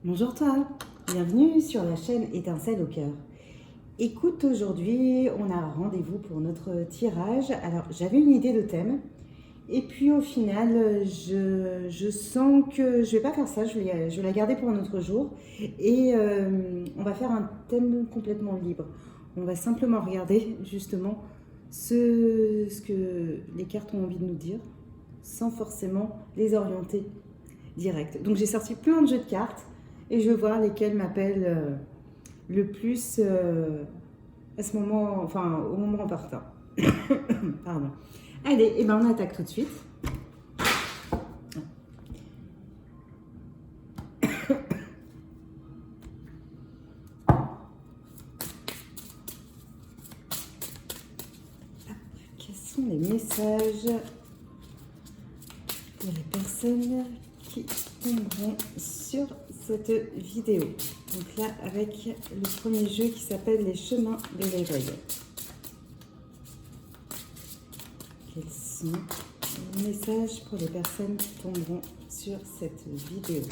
Bonjour toi, bienvenue sur la chaîne Étincelle au cœur. Écoute, aujourd'hui on a rendez-vous pour notre tirage. Alors j'avais une idée de thème et puis au final je sens que je vais pas faire ça, je vais la garder pour un autre jour et on va faire un thème complètement libre. On va simplement regarder justement ce que les cartes ont envie de nous dire sans forcément les orienter direct. Donc j'ai sorti plein de jeux de cartes et je veux voir lesquels m'appellent le plus à ce moment, enfin au moment opportun. Pardon. Allez, et ben on attaque tout de suite. Quels sont les messages pour les personnes qui tomberont sur cette vidéo? Donc là, avec le premier jeu qui s'appelle Les Chemins de l'éveil. Quels sont les messages pour les personnes qui tomberont sur cette vidéo?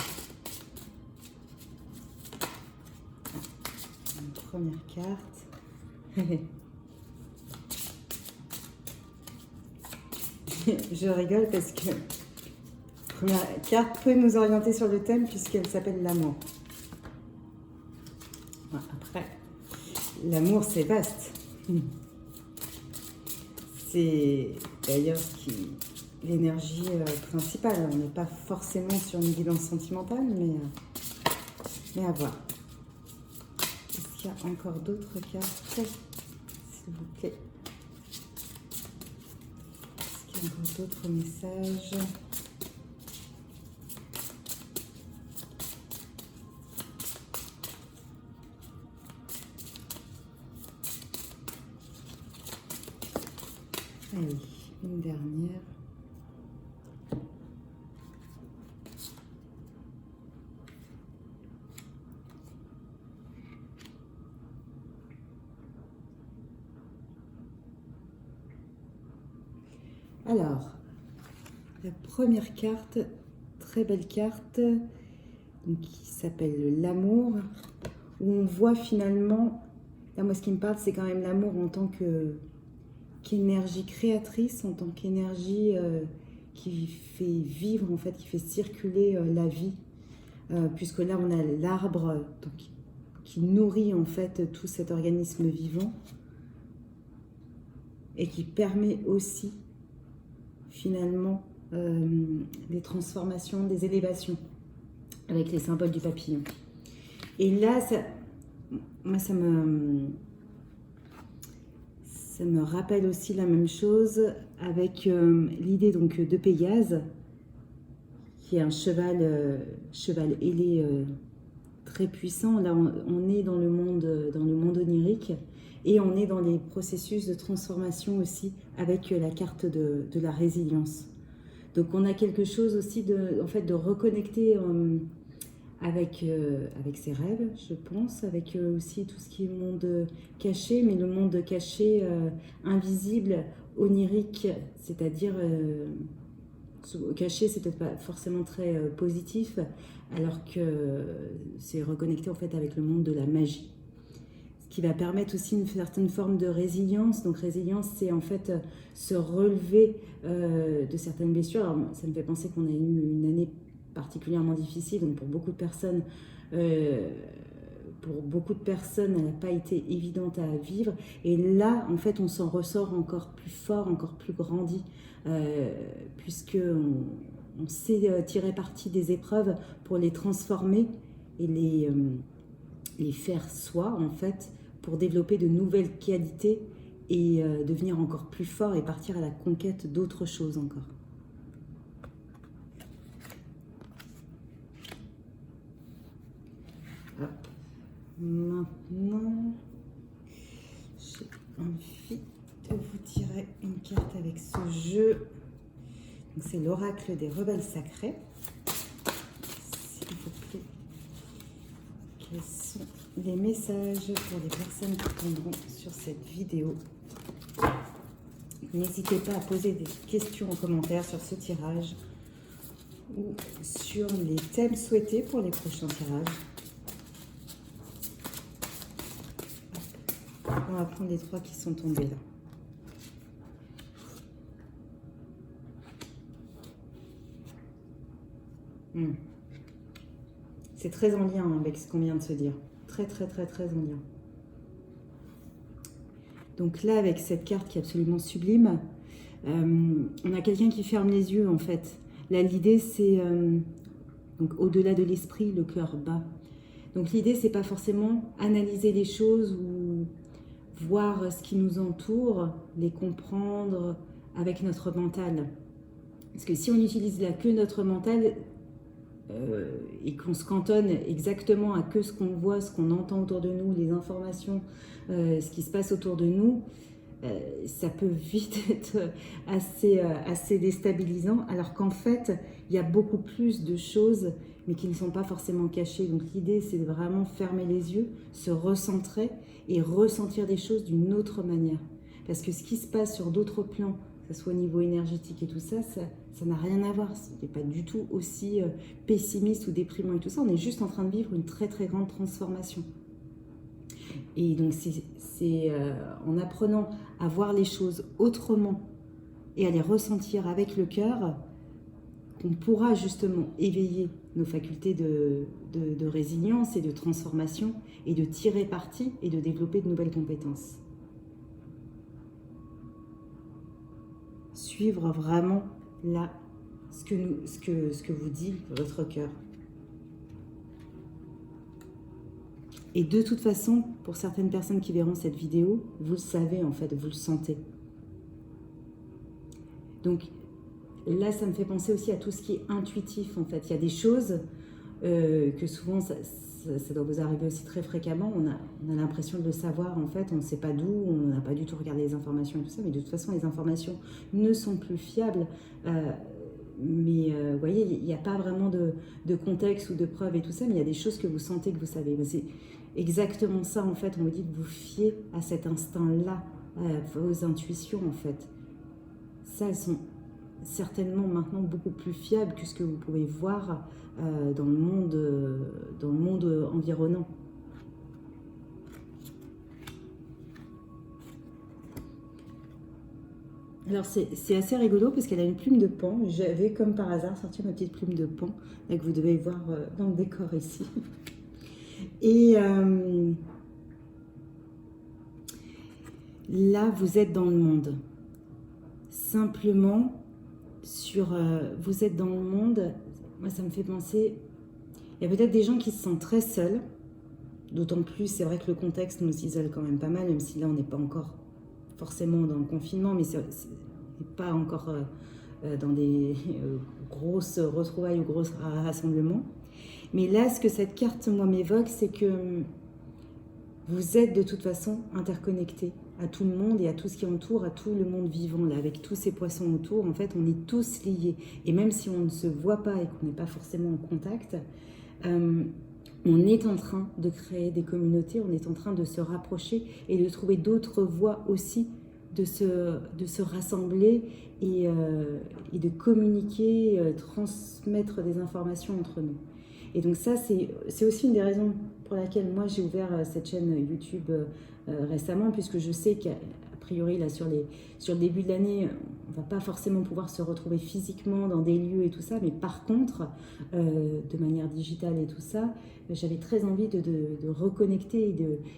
Une première carte. Je rigole parce que la première carte peut nous orienter sur le thème puisqu'elle s'appelle l'amour. Après, l'amour c'est vaste. C'est d'ailleurs l'énergie principale. On n'est pas forcément sur une guidance sentimentale, mais à voir. Est-ce qu'il y a encore d'autres cartes, s'il vous plaît? Est-ce qu'il y a encore d'autres messages? Allez, une dernière. Alors, la première carte, très belle carte, donc, qui s'appelle l'amour, où on voit finalement, là moi ce qui me parle c'est quand même l'amour en tant qu'énergie créatrice, en tant qu'énergie qui fait vivre, en fait, qui fait circuler la vie, puisque là on a l'arbre qui nourrit en fait tout cet organisme vivant et qui permet aussi finalement des transformations, des élévations avec les symboles du papillon. Et là, moi ça me rappelle aussi la même chose avec l'idée donc de Pégase, qui est un cheval ailé très puissant. Là, on est dans le monde onirique et on est dans les processus de transformation aussi avec la carte de la résilience. Donc, on a quelque chose aussi de reconnecter avec ses rêves, je pense, avec aussi tout ce qui est monde caché, mais le monde caché invisible, onirique, c'est-à-dire caché, c'est peut-être pas forcément très positif, alors que c'est reconnecté en fait avec le monde de la magie. Ce qui va permettre aussi une certaine forme de résilience. Donc résilience, c'est en fait se relever de certaines blessures. Alors, ça me fait penser qu'on a eu une année particulièrement difficile, donc pour beaucoup de personnes, elle n'a pas été évidente à vivre. Et là, en fait, on s'en ressort encore plus fort, encore plus grandi, puisque on sait tirer parti des épreuves pour les transformer et les faire soi, en fait, pour développer de nouvelles qualités et devenir encore plus fort et partir à la conquête d'autres choses encore. Hop. Maintenant, j'ai envie de vous tirer une carte avec ce jeu. C'est l'oracle des rebelles sacrés. S'il vous plaît, quels sont les messages pour les personnes qui tomberont sur cette vidéo? N'hésitez pas à poser des questions en commentaire sur ce tirage ou sur les thèmes souhaités pour les prochains tirages. On va prendre les 3 qui sont tombés là. C'est très en lien avec ce qu'on vient de se dire. Très, très, très, très en lien. Donc là, avec cette carte qui est absolument sublime, on a quelqu'un qui ferme les yeux, en fait. Là, l'idée, c'est donc au-delà de l'esprit, le cœur bat. Donc l'idée, c'est pas forcément analyser les choses ou voir ce qui nous entoure, les comprendre avec notre mental. Parce que si on n'utilise là que notre mental et qu'on se cantonne exactement à que ce qu'on voit, ce qu'on entend autour de nous, les informations, ce qui se passe autour de nous, ça peut vite être assez déstabilisant, alors qu'en fait, il y a beaucoup plus de choses, mais qui ne sont pas forcément cachées. Donc l'idée, c'est de vraiment fermer les yeux, se recentrer et ressentir des choses d'une autre manière. Parce que ce qui se passe sur d'autres plans, que ce soit au niveau énergétique et tout ça, ça n'a rien à voir. Ce n'est pas du tout aussi pessimiste ou déprimant et tout ça. On est juste en train de vivre une très très grande transformation. Et donc c'est en apprenant à voir les choses autrement et à les ressentir avec le cœur qu'on pourra justement éveiller nos facultés de résilience et de transformation et de tirer parti et de développer de nouvelles compétences. Suivre vraiment là ce que vous dit votre cœur. Et de toute façon, pour certaines personnes qui verront cette vidéo, vous le savez en fait, vous le sentez. Donc là, ça me fait penser aussi à tout ce qui est intuitif en fait. Il y a des choses que souvent, ça doit vous arriver aussi très fréquemment. On a l'impression de le savoir en fait, on ne sait pas d'où, on n'a pas du tout regardé les informations et tout ça, mais de toute façon, les informations ne sont plus fiables. Mais vous voyez, il n'y a pas vraiment de contexte ou de preuves et tout ça, mais il y a des choses que vous sentez, que vous savez. C'est exactement ça, en fait. On vous dit de vous fier à cet instinct-là, à vos intuitions, en fait. Ça, elles sont certainement maintenant beaucoup plus fiables que ce que vous pouvez voir dans le monde environnant. Alors c'est assez rigolo parce qu'elle a une plume de pan. J'avais comme par hasard sorti ma petite plume de pan que vous devez voir dans le décor ici. Et là, vous êtes dans le monde. Simplement, vous êtes dans le monde, moi ça me fait penser, il y a peut-être des gens qui se sentent très seuls. D'autant plus, c'est vrai que le contexte nous isole quand même pas mal, même si là on n'est pas encore forcément dans le confinement, mais c'est pas encore dans des grosses retrouvailles ou gros rassemblements. Mais là, ce que cette carte, moi, m'évoque, c'est que vous êtes de toute façon interconnectés à tout le monde et à tout ce qui entoure, à tout le monde vivant, là, avec tous ces poissons autour. En fait, on est tous liés. Et même si on ne se voit pas et qu'on n'est pas forcément en contact, on est en train de créer des communautés, on est en train de se rapprocher et de trouver d'autres voies aussi, de se rassembler et de communiquer, transmettre des informations entre nous. Et donc ça, c'est aussi une des raisons pour laquelle moi j'ai ouvert cette chaîne YouTube récemment, puisque je sais qu'a priori là sur le début de l'année, on va pas forcément pouvoir se retrouver physiquement dans des lieux et tout ça, mais par contre, de manière digitale et tout ça, j'avais très envie de reconnecter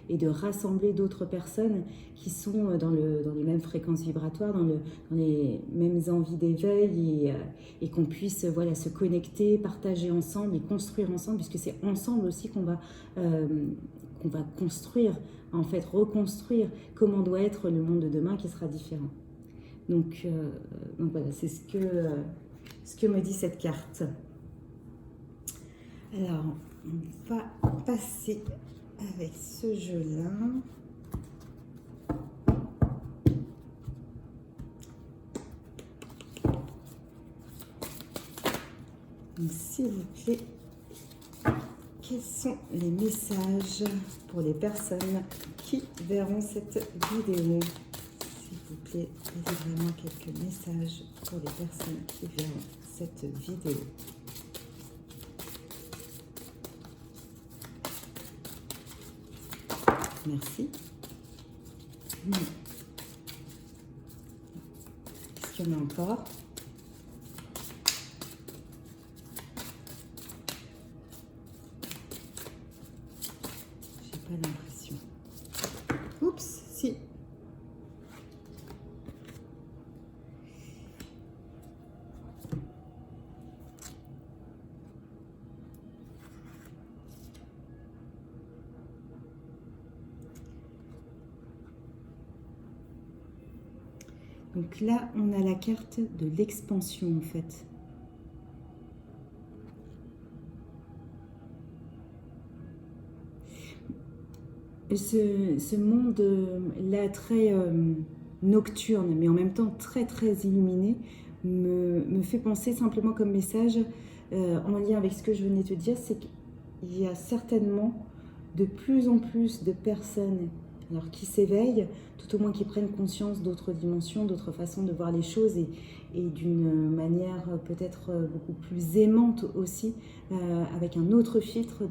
et de rassembler d'autres personnes qui sont dans les mêmes fréquences vibratoires, dans les mêmes envies d'éveil et qu'on puisse voilà, se connecter, partager ensemble et construire ensemble, puisque c'est ensemble aussi qu'on va construire, en fait, reconstruire comment doit être le monde de demain qui sera différent. Donc voilà, c'est ce que me dit cette carte. Alors, on va passer avec ce jeu-là. Donc, s'il vous plaît, quels sont les messages pour les personnes qui verront cette vidéo? S'il vous plaît, délivrez-moi quelques messages pour les personnes qui verront cette vidéo. merci. Qu'est-ce qu'il y en a encore? J'ai pas l'impression. Oups, si. Donc là, on a la carte de l'expansion en fait. Ce monde là très nocturne, mais en même temps très très illuminé, me fait penser simplement comme message, en lien avec ce que je venais de te dire, c'est qu'il y a certainement de plus en plus de personnes alors, qui s'éveillent, tout au moins qui prennent conscience d'autres dimensions, d'autres façons de voir les choses et d'une manière peut-être beaucoup plus aimante aussi, avec un autre filtre,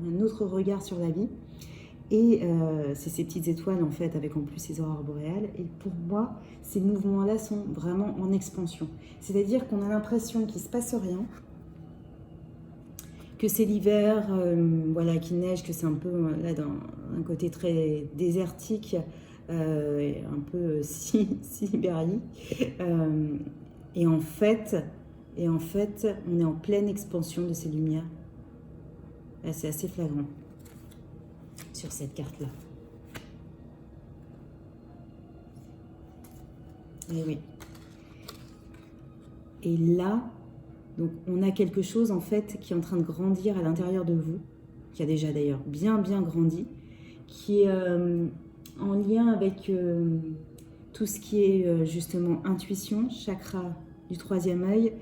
un autre regard sur la vie. Et c'est ces petites étoiles en fait, avec en plus ces aurores boréales. Et pour moi, ces mouvements-là sont vraiment en expansion. C'est-à-dire qu'on a l'impression qu'il ne se passe rien, que c'est l'hiver, voilà, qu'il neige, que c'est un peu là dans un côté très désertique, un peu Sibérie. Et en fait, on est en pleine expansion de ces lumières. Là, c'est assez flagrant sur cette carte-là. Et oui. Et là, donc on a quelque chose en fait qui est en train de grandir à l'intérieur de vous, qui a déjà d'ailleurs bien grandi, qui est en lien avec tout ce qui est justement intuition, chakra du troisième œil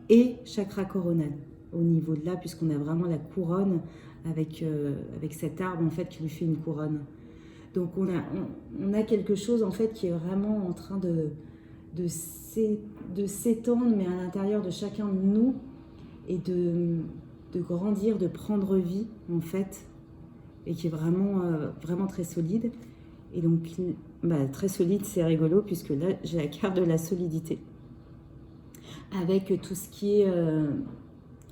et chakra coronal au niveau de là, puisqu'on a vraiment la couronne avec cet arbre en fait qui lui fait une couronne. Donc on a quelque chose en fait qui est vraiment en train de s'étendre, mais à l'intérieur de chacun de nous, et de grandir, de prendre vie en fait, et qui est vraiment très solide. Et donc très solide, c'est rigolo puisque là j'ai la carte de la solidité avec tout ce qui est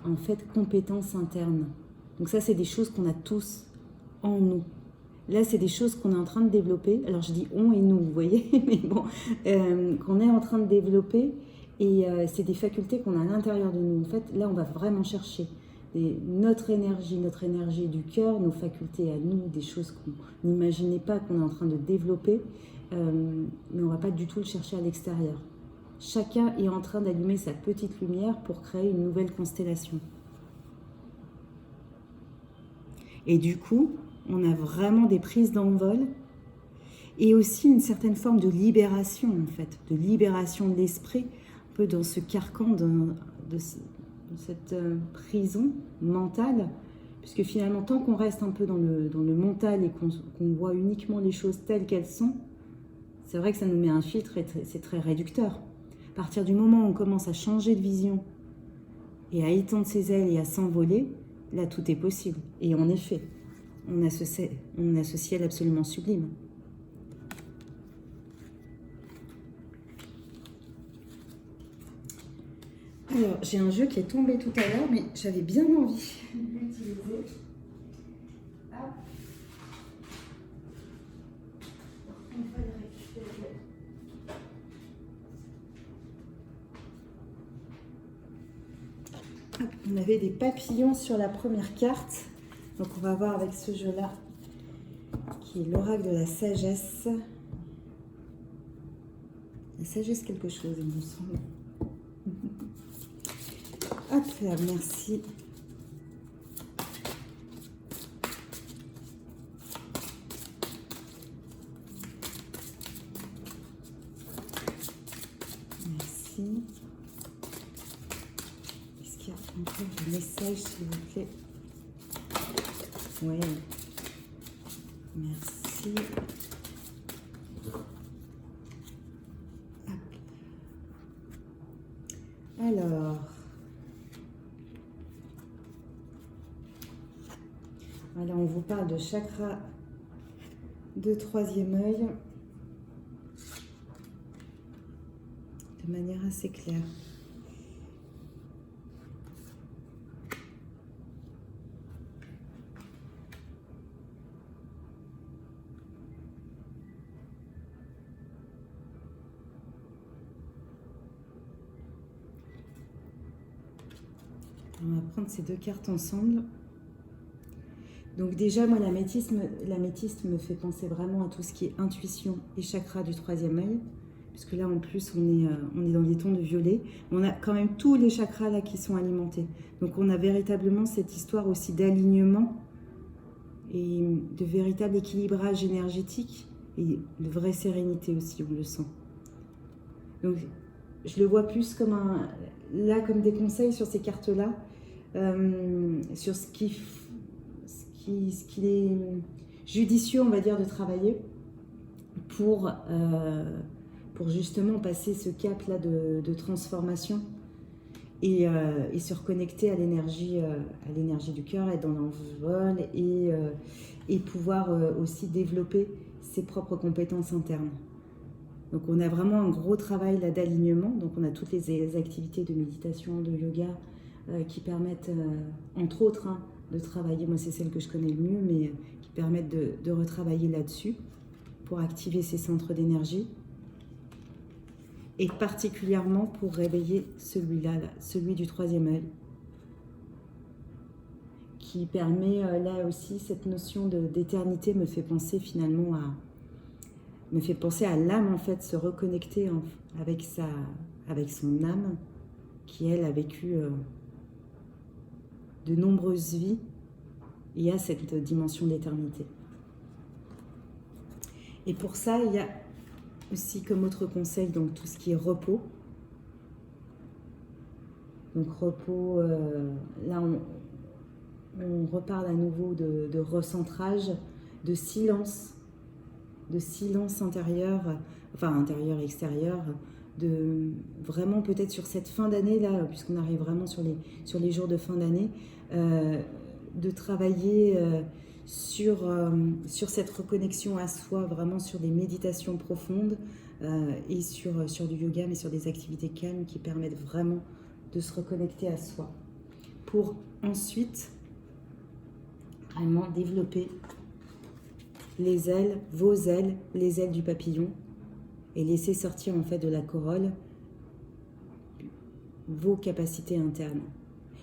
en fait compétences internes. Donc ça, c'est des choses qu'on a tous en nous. Là, c'est des choses qu'on est en train de développer. Alors, je dis on et nous, vous voyez, mais bon, qu'on est en train de développer. Et c'est des facultés qu'on a à l'intérieur de nous. En fait, là, on va vraiment chercher notre énergie du cœur, nos facultés à nous, des choses qu'on n'imaginait pas qu'on est en train de développer. Mais on ne va pas du tout le chercher à l'extérieur. Chacun est en train d'allumer sa petite lumière pour créer une nouvelle constellation. Et du coup, on a vraiment des prises d'envol et aussi une certaine forme de libération, en fait, de libération de l'esprit, un peu dans ce carcan de cette prison mentale, puisque finalement, tant qu'on reste un peu dans le mental et qu'on voit uniquement les choses telles qu'elles sont, c'est vrai que ça nous met un filtre et c'est très réducteur. À partir du moment où on commence à changer de vision et à étendre ses ailes et à s'envoler, là, tout est possible. Et en effet, on a ce ciel absolument sublime. Alors, j'ai un jeu qui est tombé tout à l'heure, mais j'avais bien envie d'utiliser. Hop. On va le récupérer. Hop, on avait des papillons sur la première carte. Donc on va voir avec ce jeu-là, qui est l'oracle de la sagesse. La sagesse quelque chose, il me semble. Hop là, merci. Merci. Est-ce qu'il y a encore des messages, s'il vous plaît? Oui. Merci. Hop. Alors. Voilà, on vous parle de chakra de troisième œil de manière assez claire. On va prendre ces deux cartes ensemble. Donc déjà, moi, l'améthyste me fait penser vraiment à tout ce qui est intuition et chakra du troisième œil. Puisque là, en plus, on est dans des tons de violet. On a quand même tous les chakras là qui sont alimentés. Donc on a véritablement cette histoire aussi d'alignement et de véritable équilibrage énergétique et de vraie sérénité aussi, on le sent. Donc je le vois plus comme comme des conseils sur ces cartes-là. Sur ce qu'il est judicieux, on va dire, de travailler pour justement passer ce cap-là de transformation et se reconnecter à l'énergie du cœur, être dans l'envol et pouvoir aussi développer ses propres compétences internes. Donc on a vraiment un gros travail là d'alignement, donc on a toutes les activités de méditation, de yoga, qui permettent, entre autres, de travailler, moi c'est celle que je connais le mieux, mais qui permettent de retravailler là-dessus pour activer ces centres d'énergie et particulièrement pour réveiller celui-là, celui du troisième œil, qui permet là aussi, cette notion d'éternité me fait penser finalement à l'âme en fait, se reconnecter avec son âme qui elle a vécu de nombreuses vies et a cette dimension d'éternité. Et pour ça, il y a aussi comme autre conseil donc tout ce qui est repos. Donc repos, là on reparle à nouveau de recentrage, de silence intérieur, enfin intérieur-extérieur, de vraiment peut-être sur cette fin d'année là, puisqu'on arrive vraiment sur les jours de fin d'année, de travailler sur cette reconnexion à soi, vraiment sur des méditations profondes et sur du yoga, mais sur des activités calmes qui permettent vraiment de se reconnecter à soi, pour ensuite vraiment développer les ailes, vos ailes, les ailes du papillon, et laisser sortir en fait de la corolle vos capacités internes.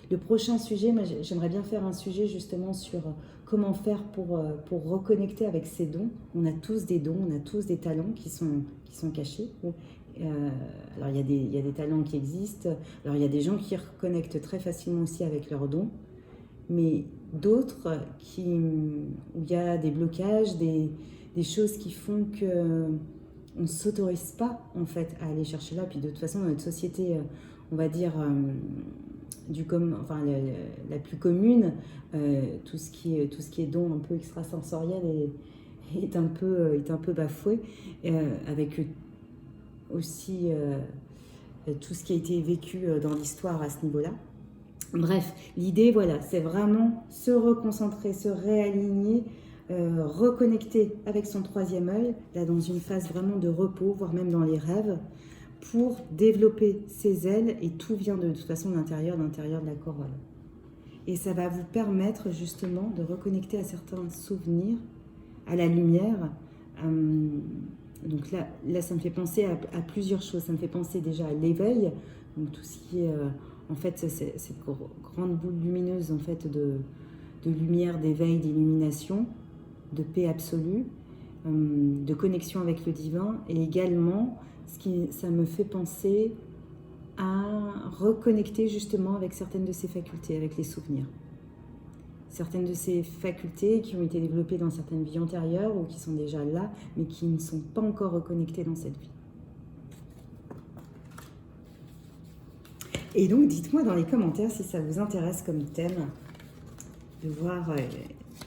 Le prochain sujet, moi j'aimerais bien faire un sujet justement sur comment faire pour reconnecter avec ses dons. On a tous des dons, on a tous des talents qui sont cachés. Alors il y a des talents qui existent, alors il y a des gens qui reconnectent très facilement aussi avec leurs dons, mais d'autres où il y a des blocages, des choses qui font que on ne s'autorise pas en fait à aller chercher là. Puis de toute façon dans notre société, on va dire la plus commune, tout ce qui est don un peu extrasensoriel est un peu bafoué, avec aussi tout ce qui a été vécu dans l'histoire à ce niveau-là. Bref, l'idée, voilà, c'est vraiment se reconcentrer, se réaligner, reconnecter avec son troisième œil, là dans une phase vraiment de repos, voire même dans les rêves, pour développer ses ailes, et tout vient de toute façon de l'intérieur de la corolle. Et ça va vous permettre justement de reconnecter à certains souvenirs, à la lumière. Donc là, ça me fait penser à plusieurs choses. Ça me fait penser déjà à l'éveil, donc tout ce qui est en fait cette grande boule lumineuse en fait de lumière, d'éveil, d'illumination, de paix absolue, de connexion avec le divin, et également ça me fait penser à reconnecter justement avec certaines de ces facultés, avec les souvenirs. Certaines de ces facultés qui ont été développées dans certaines vies antérieures ou qui sont déjà là, mais qui ne sont pas encore reconnectées dans cette vie. Et donc, dites-moi dans les commentaires si ça vous intéresse comme thème, de voir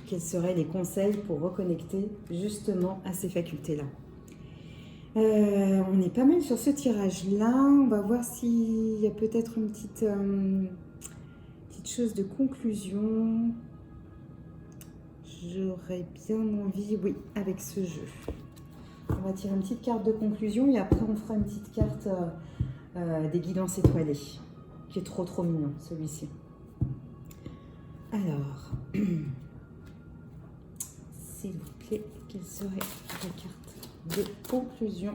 quels seraient les conseils pour reconnecter justement à ces facultés-là. On est pas mal sur ce tirage-là. On va voir s'il y a peut-être une petite chose de conclusion. j'aurais bien envie, oui, avec ce jeu. On va tirer une petite carte de conclusion et après on fera une petite carte des guidances étoilées, qui est trop mignon celui-ci. Alors, s'il vous plaît, quelle serait la carte de conclusion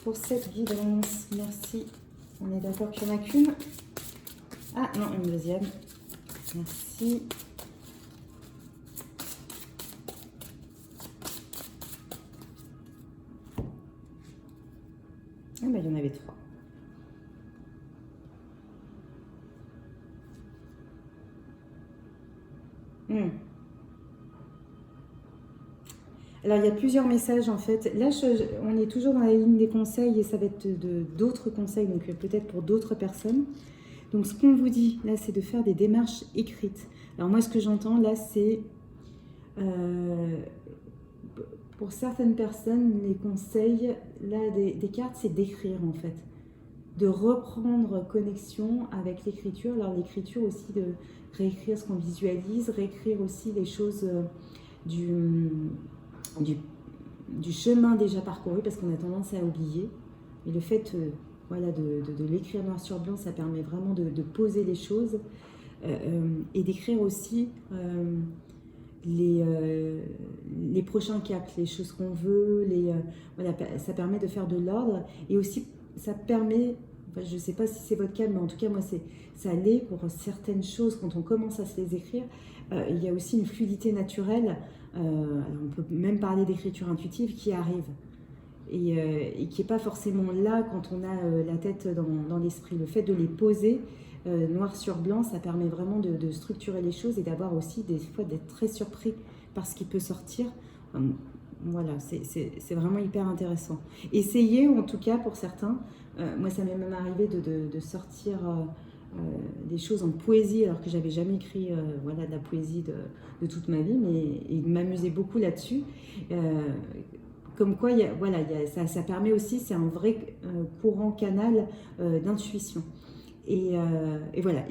pour cette guidance? Merci. On est d'accord qu'il n'y en a qu'une. Ah non, une deuxième. Merci. Ah ben, il y en avait 3. Alors, il y a plusieurs messages en fait. Là, on est toujours dans la ligne des conseils et ça va être d'autres conseils, donc peut-être pour d'autres personnes. Donc, ce qu'on vous dit là, c'est de faire des démarches écrites. Alors, moi, ce que j'entends là, c'est pour certaines personnes, les conseils là, des cartes, c'est d'écrire en fait. De reprendre connexion avec l'écriture. Alors, l'écriture aussi, de réécrire ce qu'on visualise, réécrire aussi les choses du chemin déjà parcouru, parce qu'on a tendance à oublier. Et le fait voilà, de l'écrire noir sur blanc, ça permet vraiment de poser les choses et d'écrire aussi les prochains caps, les choses qu'on veut, voilà, ça permet de faire de l'ordre et aussi ça permet, enfin, je ne sais pas si c'est votre cas, mais en tout cas moi ça l'est pour certaines choses quand on commence à se les écrire, il y a aussi une fluidité naturelle, on peut même parler d'écriture intuitive qui arrive et qui n'est pas forcément là quand on a la tête dans l'esprit. Le fait de les poser noir sur blanc, ça permet vraiment de structurer les choses et d'avoir aussi des fois d'être très surpris par ce qui peut sortir. Voilà, c'est vraiment hyper intéressant. Essayez, en tout cas pour certains, moi ça m'est même arrivé de sortir des choses en poésie alors que j'avais jamais écrit voilà, de la poésie de toute ma vie, mais il m'amusait beaucoup là-dessus. Comme quoi, voilà, ça permet aussi, c'est un vrai courant canal d'intuition. Et voilà,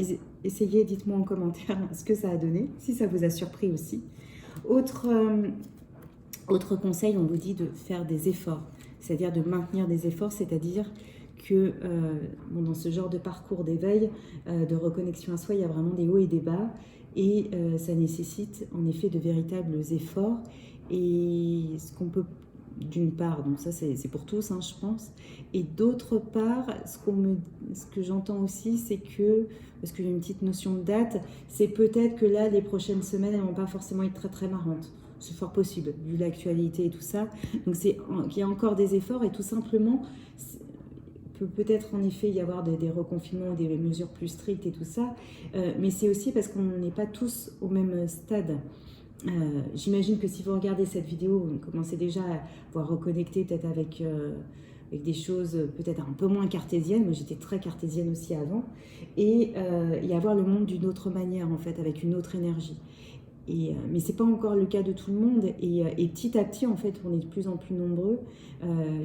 essayez, dites-moi en commentaire ce que ça a donné, si ça vous a surpris aussi. Autre conseil, on vous dit de faire des efforts, c'est-à-dire de maintenir des efforts, c'est-à-dire que bon, dans ce genre de parcours d'éveil, de reconnexion à soi, il y a vraiment des hauts et des bas, et ça nécessite en effet de véritables efforts. Et ce qu'on peut, d'une part, donc ça c'est pour tous, hein, je pense, et d'autre part, ce que j'entends aussi, c'est que, parce qu'il y a une petite notion de date, c'est peut-être que là, les prochaines semaines, elles ne vont pas forcément être très marrantes. C'est fort possible, vu l'actualité et tout ça. Donc c'est qu'il y a encore des efforts, et tout simplement, peut-être en effet y avoir des reconfinements, des mesures plus strictes et tout ça, mais c'est aussi parce qu'on n'est pas tous au même stade. J'imagine que si vous regardez cette vidéo, vous commencez déjà à vous reconnecter peut-être avec des choses peut-être un peu moins cartésiennes. Moi, j'étais très cartésienne aussi avant. Et voir le monde d'une autre manière, en fait, avec une autre énergie. Mais ce n'est pas encore le cas de tout le monde. Et petit à petit, en fait, on est de plus en plus nombreux.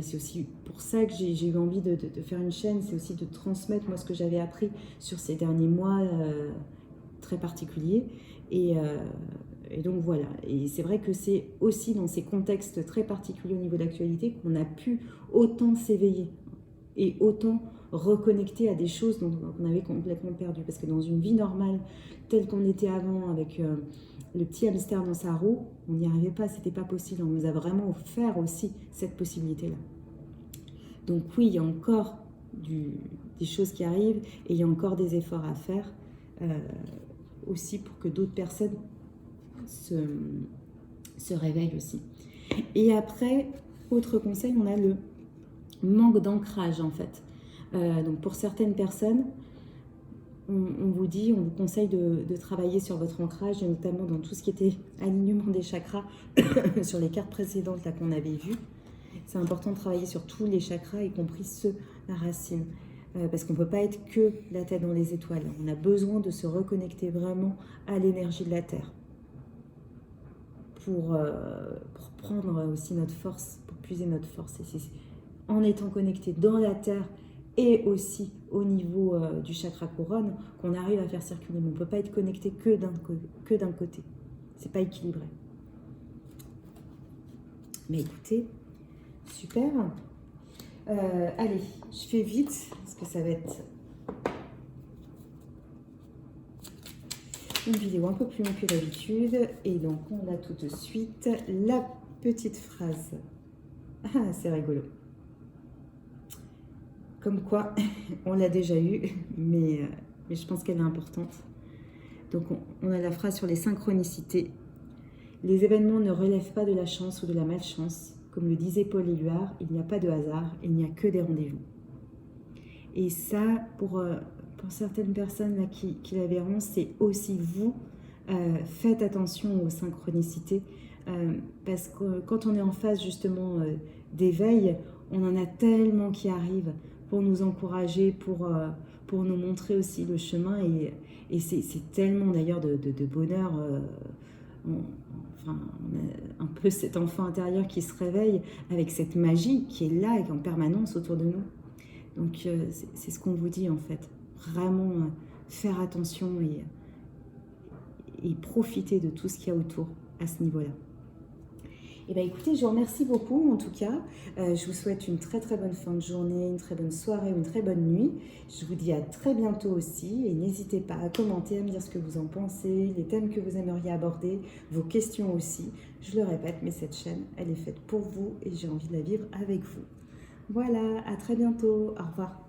C'est aussi pour ça que j'ai eu envie de faire une chaîne. C'est aussi de transmettre, moi, ce que j'avais appris sur ces derniers mois très particuliers. Et donc voilà, et c'est vrai que c'est aussi dans ces contextes très particuliers au niveau de l'actualité qu'on a pu autant s'éveiller et autant reconnecter à des choses dont on avait complètement perdu. Parce que dans une vie normale, telle qu'on était avant, avec le petit hamster dans sa roue, on n'y arrivait pas, c'était pas possible. On nous a vraiment offert aussi cette possibilité-là. Donc oui, il y a encore des choses qui arrivent et il y a encore des efforts à faire aussi pour que d'autres personnes se réveille aussi. Et après, autre conseil, on a le manque d'ancrage en fait. Donc pour certaines personnes, on vous conseille de travailler sur votre ancrage, et notamment dans tout ce qui était alignement des chakras sur les cartes précédentes là qu'on avait vues. C'est important de travailler sur tous les chakras, y compris ceux, la racine. Parce qu'on ne peut pas être que la tête dans les étoiles. On a besoin de se reconnecter vraiment à l'énergie de la Terre. Pour prendre aussi notre force, pour puiser notre force. Et c'est en étant connecté dans la Terre et aussi au niveau du chakra couronne qu'on arrive à faire circuler. Mais on ne peut pas être connecté que d'un côté. C'est pas équilibré. Mais écoutez, super. Allez, je fais vite parce que ça va être une vidéo un peu plus longue que d'habitude. Et donc, on a tout de suite la petite phrase. Ah, c'est rigolo. Comme quoi, on l'a déjà eu, mais je pense qu'elle est importante. Donc, on a la phrase sur les synchronicités. Les événements ne relèvent pas de la chance ou de la malchance. Comme le disait Paul Éluard, il n'y a pas de hasard, il n'y a que des rendez-vous. Et ça, pour certaines personnes là, qui la verront, c'est aussi vous. Faites attention aux synchronicités, parce que quand on est en phase justement d'éveil, on en a tellement qui arrivent pour nous encourager, pour nous montrer aussi le chemin, et c'est tellement d'ailleurs de bonheur. On a un peu cet enfant intérieur qui se réveille avec cette magie qui est là et en permanence autour de nous. Donc c'est ce qu'on vous dit en fait. Vraiment faire attention et profiter de tout ce qu'il y a autour à ce niveau-là. Et bien écoutez, je vous remercie beaucoup en tout cas. Je vous souhaite une très très bonne fin de journée, une très bonne soirée, une très bonne nuit. Je vous dis à très bientôt aussi et n'hésitez pas à commenter, à me dire ce que vous en pensez, les thèmes que vous aimeriez aborder, vos questions aussi. Je le répète, mais cette chaîne, elle est faite pour vous et j'ai envie de la vivre avec vous. Voilà, à très bientôt. Au revoir.